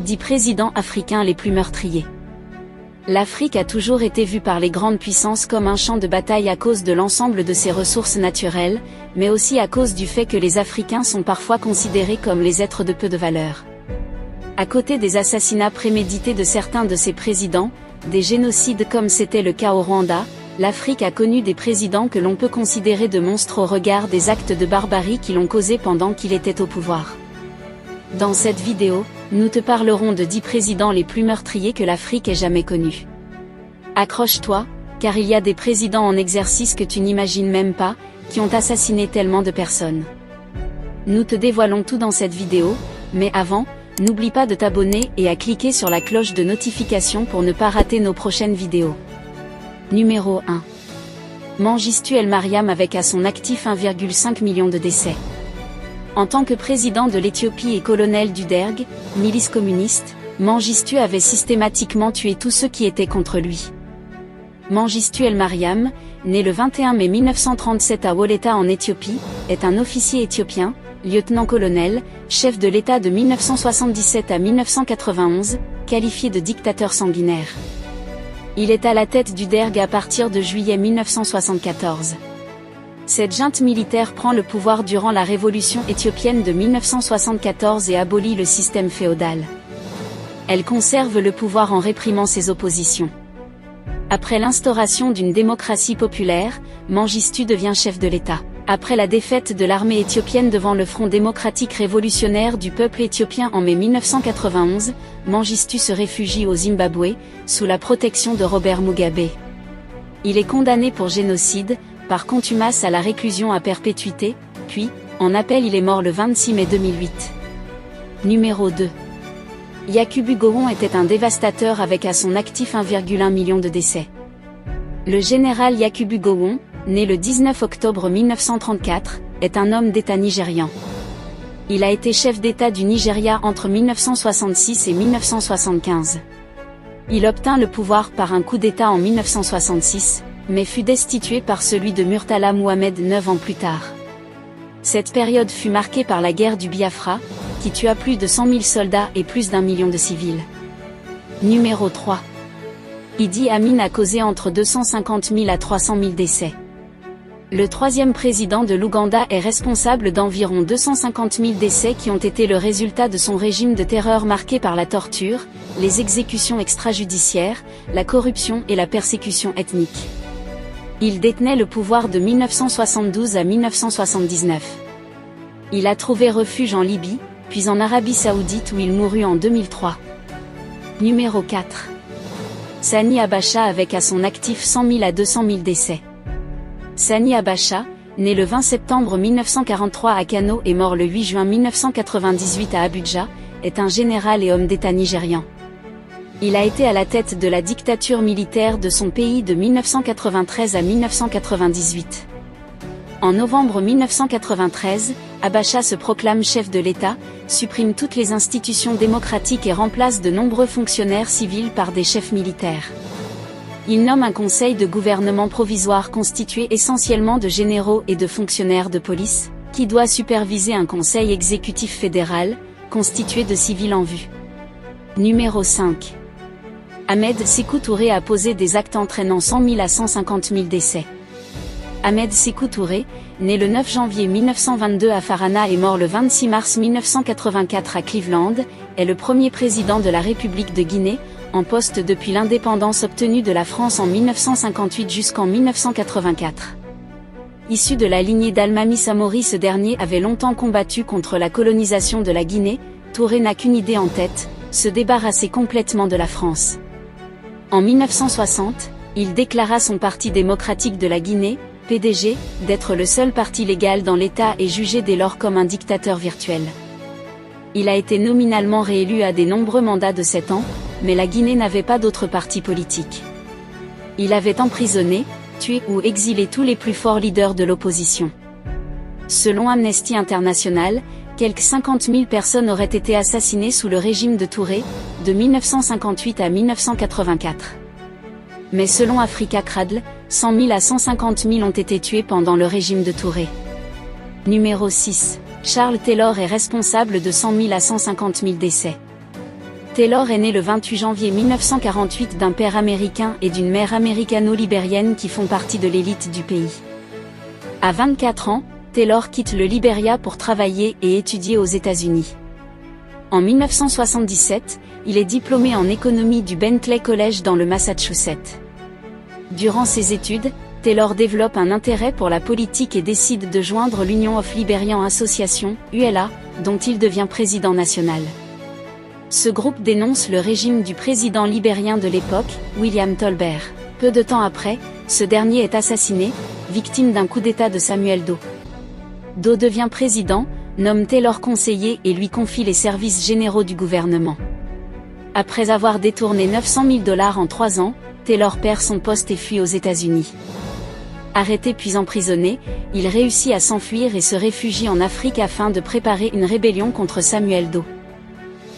10 présidents africains les plus meurtriers. L'Afrique a toujours été vue par les grandes puissances comme un champ de bataille à cause de l'ensemble de ses ressources naturelles, mais aussi à cause du fait que les Africains sont parfois considérés comme les êtres de peu de valeur. À côté des assassinats prémédités de certains de ses présidents, des génocides comme c'était le cas au Rwanda, l'Afrique a connu des présidents que l'on peut considérer de monstres au regard des actes de barbarie qu'ils ont causés pendant qu'il était au pouvoir. Dans cette vidéo, nous te parlerons de 10 présidents les plus meurtriers que l'Afrique ait jamais connus. Accroche-toi, car il y a des présidents en exercice que tu n'imagines même pas, qui ont assassiné tellement de personnes. Nous te dévoilons tout dans cette vidéo, mais avant, n'oublie pas de t'abonner et à cliquer sur la cloche de notification pour ne pas rater nos prochaines vidéos. Numéro 1. Mengistu El Mariam avec à son actif 1,5 million de décès. En tant que président de l'Éthiopie et colonel du Derg, milice communiste, Mengistu avait systématiquement tué tous ceux qui étaient contre lui. Mengistu El Mariam, né le 21 mai 1937 à Woleta en Éthiopie, est un officier éthiopien, lieutenant-colonel, chef de l'État de 1977 à 1991, qualifié de dictateur sanguinaire. Il est à la tête du Derg à partir de juillet 1974. Cette junte militaire prend le pouvoir durant la révolution éthiopienne de 1974 et abolit le système féodal. Elle conserve le pouvoir en réprimant ses oppositions. Après l'instauration d'une démocratie populaire, Mengistu devient chef de l'État. Après la défaite de l'armée éthiopienne devant le Front démocratique révolutionnaire du peuple éthiopien en mai 1991, Mengistu se réfugie au Zimbabwe, sous la protection de Robert Mugabe. Il est condamné pour génocide, par contumace à la réclusion à perpétuité, puis, en appel il est mort le 26 mai 2008. Numéro 2. Yakubu Gowon était un dévastateur avec à son actif 1,1 million de décès. Le général Yakubu Gowon, né le 19 octobre 1934, est un homme d'État nigérian. Il a été chef d'État du Nigeria entre 1966 et 1975. Il obtint le pouvoir par un coup d'État en 1966, mais fut destitué par celui de Murtala Mohamed 9 ans plus tard. Cette période fut marquée par la guerre du Biafra, qui tua plus de 100 000 soldats et plus d'1 million de civils. Numéro 3. Idi Amin a causé entre 250 000 à 300 000 décès. Le troisième président de l'Ouganda est responsable d'environ 250 000 décès qui ont été le résultat de son régime de terreur marqué par la torture, les exécutions extrajudiciaires, la corruption et la persécution ethnique. Il détenait le pouvoir de 1972 à 1979. Il a trouvé refuge en Libye, puis en Arabie Saoudite où il mourut en 2003. Numéro 4. Sani Abacha avec à son actif 100 000 à 200 000 décès. Sani Abacha, né le 20 septembre 1943 à Kano et mort le 8 juin 1998 à Abuja, est un général et homme d'État nigérian. Il a été à la tête de la dictature militaire de son pays de 1993 à 1998. En novembre 1993, Abacha se proclame chef de l'État, supprime toutes les institutions démocratiques et remplace de nombreux fonctionnaires civils par des chefs militaires. Il nomme un conseil de gouvernement provisoire constitué essentiellement de généraux et de fonctionnaires de police, qui doit superviser un conseil exécutif fédéral, constitué de civils en vue. Numéro 5. Ahmed Sékou Touré a posé des actes entraînant 100 000 à 150 000 décès. Ahmed Sékou Touré, né le 9 janvier 1922 à Farana et mort le 26 mars 1984 à Cleveland, est le premier président de la République de Guinée, en poste depuis l'indépendance obtenue de la France en 1958 jusqu'en 1984. Issu de la lignée d'Almami Samori, ce dernier avait longtemps combattu contre la colonisation de la Guinée. Touré n'a qu'une idée en tête, se débarrasser complètement de la France. En 1960, il déclara son Parti démocratique de la Guinée, PDG, d'être le seul parti légal dans l'État et jugé dès lors comme un dictateur virtuel. Il a été nominalement réélu à de nombreux mandats de 7 ans, mais la Guinée n'avait pas d'autre parti politique. Il avait emprisonné, tué ou exilé tous les plus forts leaders de l'opposition. Selon Amnesty International, quelques 50 000 personnes auraient été assassinées sous le régime de Touré, de 1958 à 1984. Mais selon Africa Cradle, 100 000 à 150 000 ont été tués pendant le régime de Touré. Numéro 6. Charles Taylor est responsable de 100 000 à 150 000 décès. Taylor est né le 28 janvier 1948 d'un père américain et d'une mère américano-libérienne qui font partie de l'élite du pays. À 24 ans, Taylor quitte le Libéria pour travailler et étudier aux États-Unis. En 1977, il est diplômé en économie du Bentley College dans le Massachusetts. Durant ses études, Taylor développe un intérêt pour la politique et décide de joindre l'Union of Liberian Association, ULA, dont il devient président national. Ce groupe dénonce le régime du président libérien de l'époque, William Tolbert. Peu de temps après, ce dernier est assassiné, victime d'un coup d'État de Samuel Doe. Doe devient président, nomme Taylor conseiller et lui confie les services généraux du gouvernement. Après avoir détourné 900 000 $ en 3 ans, Taylor perd son poste et fuit aux États-Unis. Arrêté puis emprisonné, il réussit à s'enfuir et se réfugie en Afrique afin de préparer une rébellion contre Samuel Doe.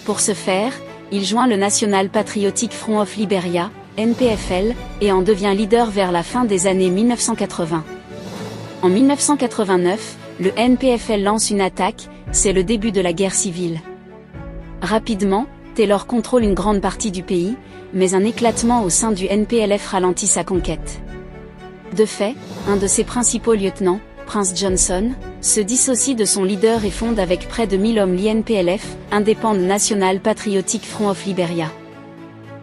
Pour ce faire, il joint le National Patriotic Front of Liberia, NPFL, et en devient leader vers la fin des années 1980. En 1989, le NPFL lance une attaque, c'est le début de la guerre civile. Rapidement, Taylor contrôle une grande partie du pays, mais un éclatement au sein du NPLF ralentit sa conquête. De fait, un de ses principaux lieutenants, Prince Johnson, se dissocie de son leader et fonde avec près de 1000 hommes l'INPLF, Independent National Patriotic Front of Liberia.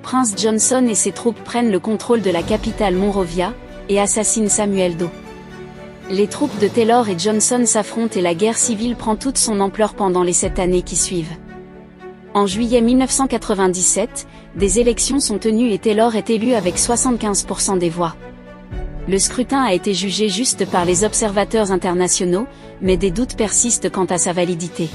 Prince Johnson et ses troupes prennent le contrôle de la capitale Monrovia, et assassinent Samuel Doe. Les troupes de Taylor et Johnson s'affrontent et la guerre civile prend toute son ampleur pendant les 7 années qui suivent. En juillet 1997, des élections sont tenues et Taylor est élu avec 75% des voix. Le scrutin a été jugé juste par les observateurs internationaux, mais des doutes persistent quant à sa validité.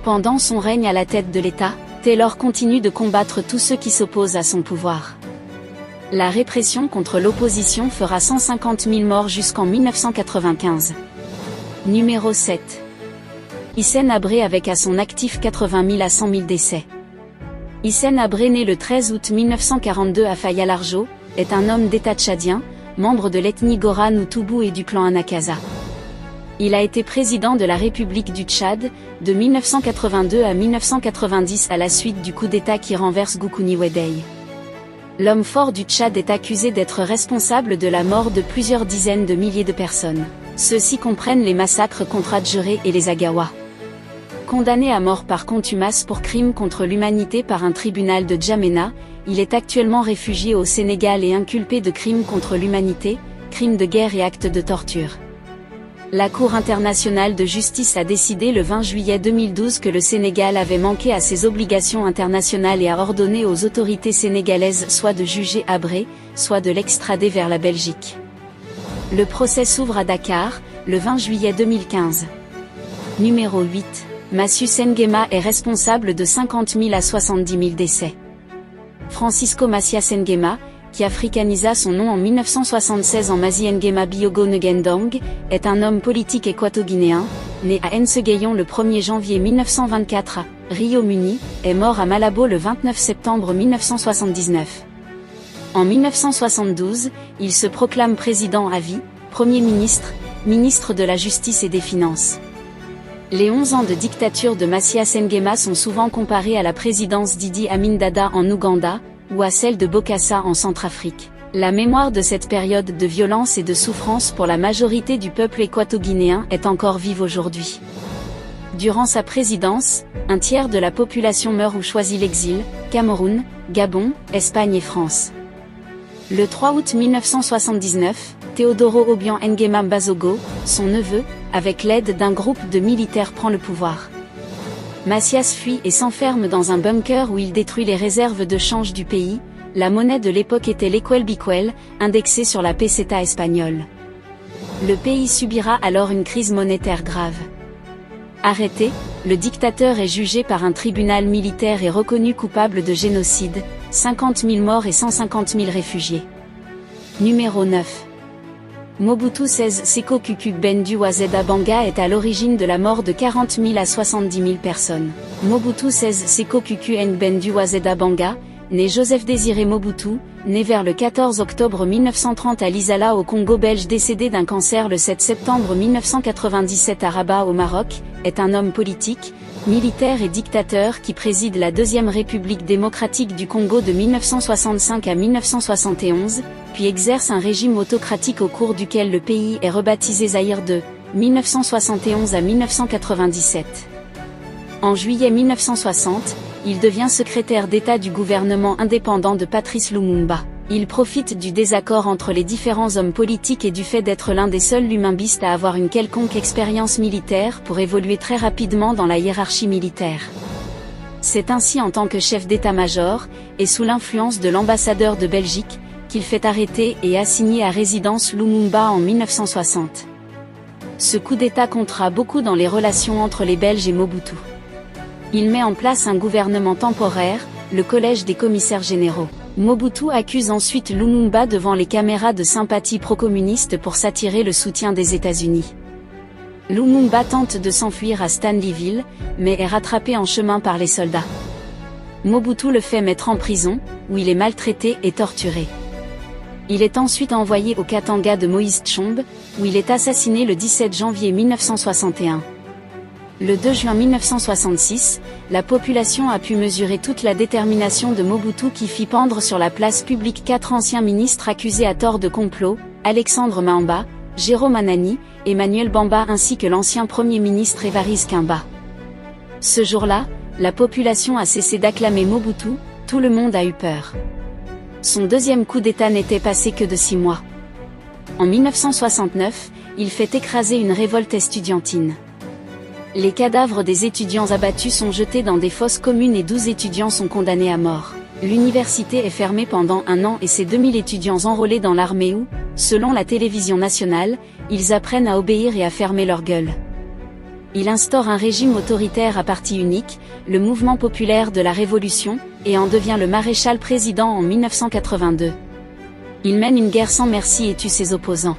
Pendant son règne à la tête de l'État, Taylor continue de combattre tous ceux qui s'opposent à son pouvoir. La répression contre l'opposition fera 150 000 morts jusqu'en 1995. Numéro 7. Hissène Habré avec à son actif 80 000 à 100 000 décès. Hissène Habré, né le 13 août 1942 à Faya-Largeau, est un homme d'État tchadien, membre de l'ethnie Goran ou Toubou et du clan Anakaza. Il a été président de la République du Tchad, de 1982 à 1990 à la suite du coup d'État qui renverse Goukouni Weddey. L'homme fort du Tchad est accusé d'être responsable de la mort de plusieurs dizaines de milliers de personnes. Ceux-ci comprennent les massacres contre Adjuré et les Agawa. Condamné à mort par contumace pour crimes contre l'humanité par un tribunal de Djamena, il est actuellement réfugié au Sénégal et inculpé de crimes contre l'humanité, crimes de guerre et actes de torture. La Cour internationale de justice a décidé le 20 juillet 2012 que le Sénégal avait manqué à ses obligations internationales et a ordonné aux autorités sénégalaises soit de juger Habré, soit de l'extrader vers la Belgique. Le procès s'ouvre à Dakar, le 20 juillet 2015. Numéro 8. Massius Nguema est responsable de 50 000 à 70 000 décès. Francisco Macias Nguema, qui africanisa son nom en 1976 en Masi Nguema Biogo Ngendong, est un homme politique équato-guinéen, né à Nsegayon le 1er janvier 1924 à Rio Muni, est mort à Malabo le 29 septembre 1979. En 1972, il se proclame président à vie, Premier ministre, ministre de la Justice et des Finances. Les 11 ans de dictature de Macias Nguema sont souvent comparés à la présidence d'Idi Amin Dada en Ouganda, ou à celle de Bokassa en Centrafrique. La mémoire de cette période de violence et de souffrance pour la majorité du peuple équato-guinéen est encore vive aujourd'hui. Durant sa présidence, un tiers de la population meurt ou choisit l'exil, Cameroun, Gabon, Espagne et France. Le 3 août 1979, Teodoro Obiang Nguema Mbazogo, son neveu, avec l'aide d'un groupe de militaires prend le pouvoir. Macias fuit et s'enferme dans un bunker où il détruit les réserves de change du pays. La monnaie de l'époque était l'Equel Biquel, indexée sur la peseta espagnole. Le pays subira alors une crise monétaire grave. Arrêté, le dictateur est jugé par un tribunal militaire et reconnu coupable de génocide, 50 000 morts et 150 000 réfugiés. Numéro 9. Mobutu Sese Seko Kuku Bendu Wazeda Banga est à l'origine de la mort de 40 000 à 70 000 personnes. Mobutu Sese Seko Kuku Bendu Wazeda Banga, né Joseph Désiré Mobutu, né vers le 14 octobre 1930 à Lisala au Congo belge, décédé d'un cancer le 7 septembre 1997 à Rabat au Maroc, est un homme politique, militaire et dictateur qui préside la Deuxième République démocratique du Congo de 1965 à 1971, puis exerce un régime autocratique au cours duquel le pays est rebaptisé Zaïre de 1971 à 1997. En juillet 1960, il devient secrétaire d'État du gouvernement indépendant de Patrice Lumumba. Il profite du désaccord entre les différents hommes politiques et du fait d'être l'un des seuls lumumbistes à avoir une quelconque expérience militaire pour évoluer très rapidement dans la hiérarchie militaire. C'est ainsi en tant que chef d'état-major, et sous l'influence de l'ambassadeur de Belgique, qu'il fait arrêter et assigner à résidence Lumumba en 1960. Ce coup d'état comptera beaucoup dans les relations entre les Belges et Mobutu. Il met en place un gouvernement temporaire, le Collège des commissaires généraux. Mobutu accuse ensuite Lumumba devant les caméras de sympathie pro-communiste pour s'attirer le soutien des États-Unis. Lumumba tente de s'enfuir à Stanleyville, mais est rattrapé en chemin par les soldats. Mobutu le fait mettre en prison, où il est maltraité et torturé. Il est ensuite envoyé au Katanga de Moïse Tshombe, où il est assassiné le 17 janvier 1961. Le 2 juin 1966, la population a pu mesurer toute la détermination de Mobutu qui fit pendre sur la place publique 4 anciens ministres accusés à tort de complot, Alexandre Mamba, Jérôme Anani, Emmanuel Bamba ainsi que l'ancien Premier ministre Évariste Kimba. Ce jour-là, la population a cessé d'acclamer Mobutu, tout le monde a eu peur. Son deuxième coup d'État n'était passé que de 6 mois. En 1969, il fait écraser une révolte estudiantine. Les cadavres des étudiants abattus sont jetés dans des fosses communes et 12 étudiants sont condamnés à mort. L'université est fermée pendant 1 an et ses 2000 étudiants enrôlés dans l'armée où, selon la télévision nationale, ils apprennent à obéir et à fermer leur gueule. Il instaure un régime autoritaire à parti unique, le mouvement populaire de la Révolution, et en devient le maréchal président en 1982. Il mène une guerre sans merci et tue ses opposants.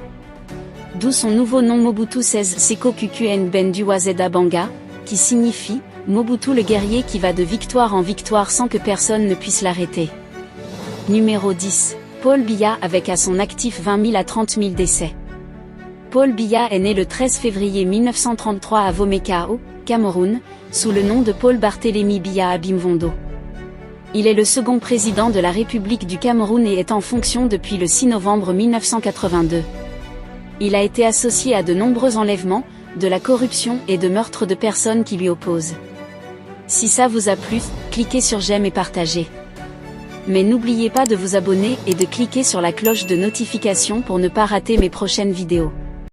D'où son nouveau nom Mobutu XVI Seko Kuku Ben Duwazeda Banga, qui signifie « Mobutu le guerrier qui va de victoire en victoire sans que personne ne puisse l'arrêter ». Numéro 10. Paul Biya avec à son actif 20 000 à 30 000 décès. Paul Biya est né le 13 février 1933 à Womeka-o, Cameroun, sous le nom de Paul Barthélemy Biya Abimvondo. Il est le second président de la République du Cameroun et est en fonction depuis le 6 novembre 1982. Il a été associé à de nombreux enlèvements, de la corruption et de meurtres de personnes qui lui opposent. Si ça vous a plu, cliquez sur j'aime et partagez. Mais n'oubliez pas de vous abonner et de cliquer sur la cloche de notification pour ne pas rater mes prochaines vidéos.